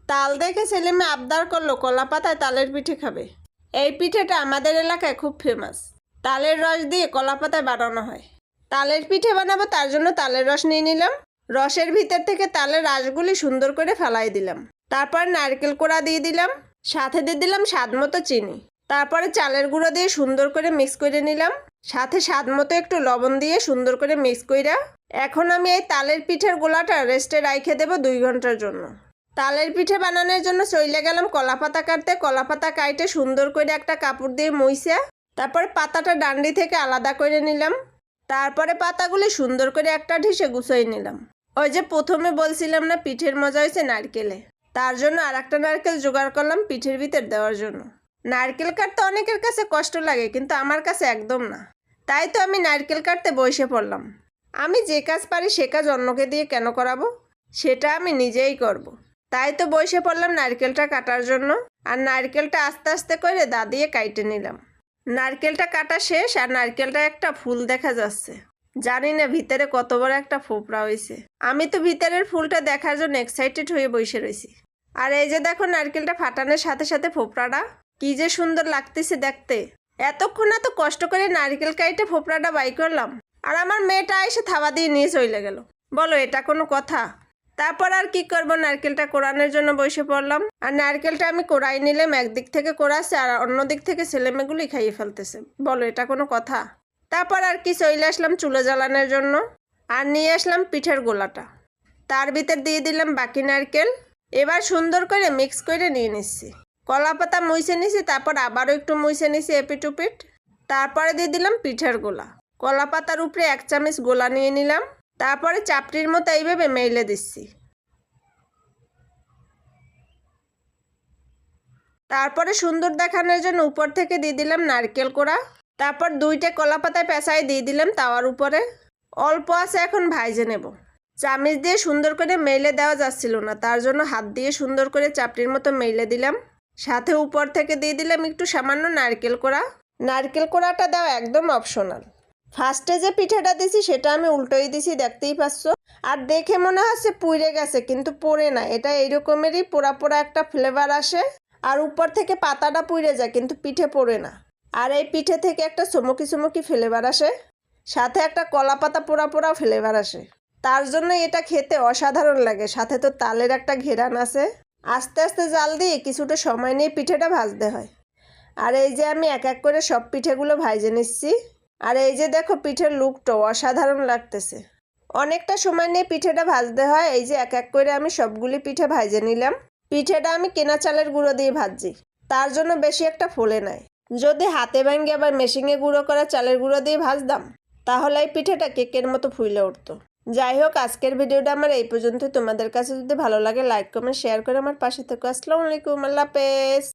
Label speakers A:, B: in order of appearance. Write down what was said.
A: তাল দেখে ছেলে মেয়ে আবদার করলো কলা পাতায় তালের পিঠে খাবে। এই পিঠেটা আমাদের এলাকায় খুব ফেমাস। তালের রস দিয়ে কলা পাতায় বানানো হয়। তালের পিঠে বানাবো, তার জন্য তালের রস নিয়ে নিলাম। রসের ভিতর থেকে তালের রসগুলি সুন্দর করে ফেলাই দিলাম। তারপর নারকেল কোড়া দিয়ে দিলাম, সাথে দিয়ে দিলাম স্বাদ মতো চিনি। তারপরে চালের গুঁড়ো দিয়ে সুন্দর করে মিক্স করে নিলাম, সাথে স্বাদ মতো একটু লবণ দিয়ে সুন্দর করে মিক্স কইরা এখন আমি এই তালের পিঠের গোলাটা রেস্টে রাইখে দেবো 2 ঘন্টার জন্য। তালের পিঠে বানানোর জন্য চইলে গেলাম কলা পাতা কাটতে। কলা পাতা কাটে সুন্দর করে একটা কাপড় দিয়ে মুইছে, তারপরে পাতাটা ডান্ডি থেকে আলাদা করে নিলাম। তারপরে পাতাগুলি সুন্দর করে একটা ঢিসে গুছাই নিলাম। ওই যে প্রথমে বলছিলাম না পিঠের মজা হয়েছে নারকেলে, তার জন্য আর একটা নারকেল জোগাড় করলাম পিঠের ভিতর দেওয়ার জন্য। নারকেল কাটতে অনেকের কাছে কষ্ট লাগে, কিন্তু আমার কাছে একদম না। তাই তো আমি নারকেল কাটতে বসে পড়লাম। আমি যে কাজ পারি সে কাজ অন্যকে দিয়ে কেন করাবো, সেটা আমি নিজেই করব। তাই তো বসে পড়লাম নারকেলটা কাটার জন্য। আর নারকেলটা আস্তে আস্তে করে দা দিয়ে কাইটে নিলাম। নারকেলটা কাটা শেষ, আর নারকেলটা একটা ফুল দেখা যাচ্ছে। জানি না ভিতরে কত বড় একটা ফোপড়া হয়েছে। আমি তো ভিতরের ফুলটা দেখার জন্য এক্সাইটেড হয়ে বসে রয়েছি। আর এই যে দেখো নারকেলটা ফাটানোর সাথে সাথে ফোপড়াটা কি যে সুন্দর লাগতেছে দেখতে। এতক্ষণ এত কষ্ট করে নারকেল কাইটে ফোপড়াটা বাই করলাম, আর আমার মেয়েটা এসে থাবা দিয়ে নিয়ে চলে গেল। বলো এটা কোনো কথা? তারপর আর কি করব, নারকেলটা কোড়ানোর জন্য বসে পড়লাম। আর নারকেলটা আমি কোড়াই নিলাম, একদিক থেকে কোড়াচ্ছে আর অন্য দিক থেকে ছেলেমেয়েগুলি খাইয়ে ফেলতেছে। বলো এটা কোনো কথা? তারপর আর কি চলে আসলাম চুলো জ্বালানোর জন্য, আর নিয়ে আসলাম পিঠের গোলাটা। তার ভিতর দিয়ে দিলাম বাকি নারকেল। এবার সুন্দর করে মিক্স করে নিয়ে নিচ্ছি। কলা পাতা মুইছে নিছি, তারপর আবারও একটু মুইছে নিছি এপিট উপিট। তারপরে দিয়ে দিলাম পিঠের গোলা। কলা পাতার উপরে 1 চামচ গোলা নিয়ে নিলাম। তারপরে চাপটির মতো এইভাবে মেলে দিচ্ছি। তারপরে সুন্দর দেখানোর জন্য উপর থেকে দিয়ে দিলাম নারকেল কোড়া। তারপর 2টা কলা পাতায় পেঁচাই দিয়ে দিলাম তাওয়ার উপরে। অল্প আছে এখন ভাইজে নেব। চামচ দিয়ে সুন্দর করে মেলে দেওয়া যাচ্ছিল না, তার জন্য হাত দিয়ে সুন্দর করে চাপটির মতো মেলে দিলাম। সাথে উপর থেকে দিয়ে দিলাম একটু সামান্য নারকেল কোড়া। নারকেল কোড়াটা দেওয়া একদম অপশনাল। ফার্স্টে যে পিঠাটা দিছি সেটা আমি উল্টোই দিছি, দেখতেই পাচ্ছ। আর দেখে মনে হচ্ছে পুড়ে গেছে, কিন্তু পোড়ে না। এটা এইরকমেরই পোড়া পোড়া একটা ফ্লেভার আসে। আর উপর থেকে পাতাটা পুড়ে যায়, কিন্তু পিঠে পোড়ে না। আর এই পিঠে থেকে একটা চমকি চমকি ফ্লেভার আসে, সাথে একটা কলা পাতা পোড়া পোড়া ফ্লেভার আসে। তার জন্য এটা খেতে অসাধারণ লাগে। সাথে তো তালের একটা ঘেরান আছে। আস্তে আস্তে জাল দিয়ে কিছুটা সময় নিয়ে পিঠেটা ভাজতে হয়। আর এই যে আমি এক এক করে সব পিঠেগুলো ভাজে নিচ্ছি। আর এই যে দেখো পিঠের লুকটা অসাধারণ লাগতেছে। অনেকটা সময় নিয়ে পিঠেটা ভাজতে হয়। এই যে এক এক করে আমি সবগুলি পিঠে ভাজে নিলাম। পিঠেটা আমি কেনা চালের গুঁড়ো দিয়ে ভাজছি, তার জন্য বেশি একটা ফোলে নাই। যদি হাতে ভাঙে আবার মেশিনে গুঁড়ো করা চালের গুঁড়ো দিয়ে ভাজতাম, তাহলে এই পিঠেটা কেকের মতো ফুলে উঠতো। যাই হোক, আজকের ভিডিওটা আমার এই পর্যন্ত। তোমাদের কাছে যদি ভালো লাগে লাইক কমেন্ট শেয়ার করে আমার পাশে থেকো। আসসালামু আলাইকুম, আল্লাহ হাফেজ।